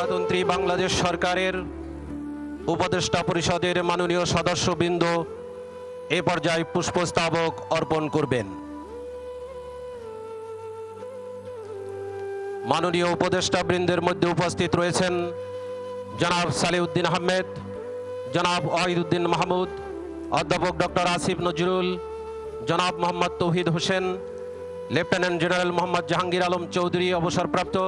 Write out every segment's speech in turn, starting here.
গণপ্রজাতন্ত্রী বাংলাদেশ সরকারের উপদেষ্টা পরিষদের মাননীয় সদস্যবৃন্দ এ পর্যায়ে পুষ্পস্তবক অর্পণ করবেন। মাননীয় উপদেষ্টাবৃন্দের মধ্যে উপস্থিত রয়েছেন জনাব সালেউদ্দিন আহমেদ, জনাব ওয়াহিদুদ্দিন মাহমুদ, অধ্যাপক ডক্টর আসিফ নজরুল, জনাব মোহাম্মদ তৌহিদ হোসেন, লেফটেন্যান্ট জেনারেল মোহাম্মদ জাহাঙ্গীর আলম চৌধুরী অবসরপ্রাপ্ত,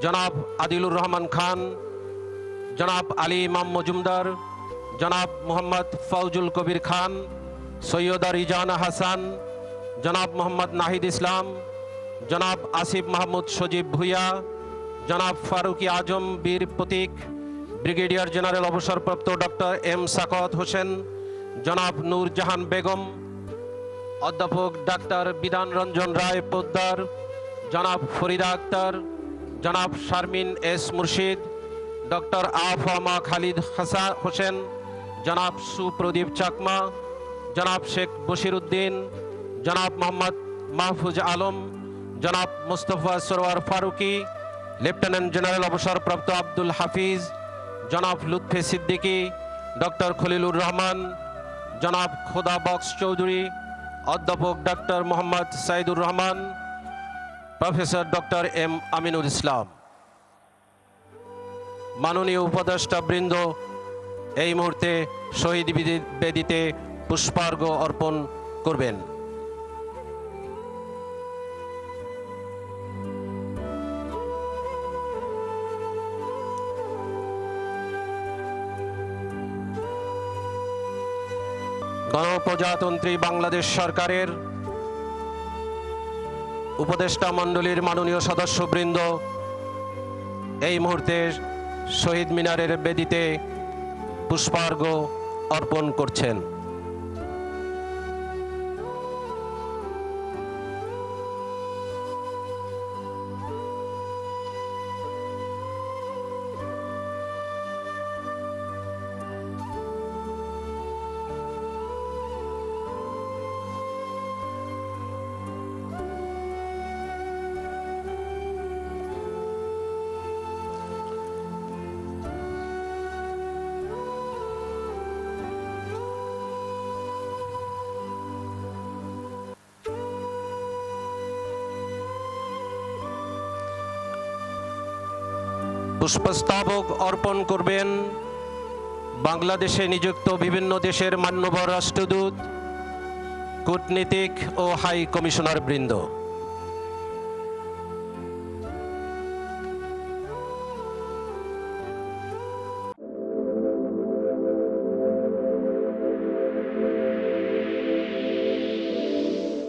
জনাব আদিলুর রহমান খান, জনাব আলী ইমাম মজুমদার, জনাব মোহাম্মদ ফৌজুল কবির খান, সৈয়দা রিজানা হাসান, জনাব মোহাম্মদ নাহিদ ইসলাম, জনাব আসিফ মাহমুদ সজীব ভুইয়া, জনাব ফারুকি আজম বীর প্রতীক, ব্রিগেডিয়ার জেনারেল অবসরপ্রাপ্ত ডক্টর এম সাখাওয়াত হোসেন, জনাব নূরজাহান বেগম, অধ্যাপক ডাক্তার বিধান রঞ্জন রায় পোদ্দার, জনাব ফরিদা আক্তার, জনাব শারমিন এস মুর্শিদ, ডক্টর আফামা খালিদ হোসেন, জনাব সুপ্রদীপ চাকমা, জনাব শেখ বশির উদ্দিন, জনাব মোহাম্মদ মাহফুজ আলম, জনাব মুস্তফা সরোয়ার ফারুকি, লেফটেন্যান্ট জেনারেল অবসরপ্রাপ্ত আব্দুল হাফিজ, জনাব লুৎফে সিদ্দিকী, ডক্টর খলিলুর রহমান, জনাব খোদা বক্স চৌধুরী, অধ্যাপক doctor Mohammad Saidur Rahman, professor doctor M Aminul Islam. মাননীয় উপদেষ্টাবৃন্দ এই মুহূর্তে শহীদ বেদিতে পুষ্পার্ঘ্য অর্পণ করবেন। গণপ্রজাতন্ত্রী বাংলাদেশ সরকারের উপদেষ্টা মণ্ডলীর মাননীয় সদস্যবৃন্দ এই মুহূর্তে শহীদ মিনারের বেদিতে পুষ্পার্ঘ্য অর্পণ করছেন। পুষ্পস্তবক অর্পণ করবেন বাংলাদেশে নিযুক্ত বিভিন্ন দেশের মান্যবর রাষ্ট্রদূত, কূটনীতিক ও হাই কমিশনার বৃন্দ।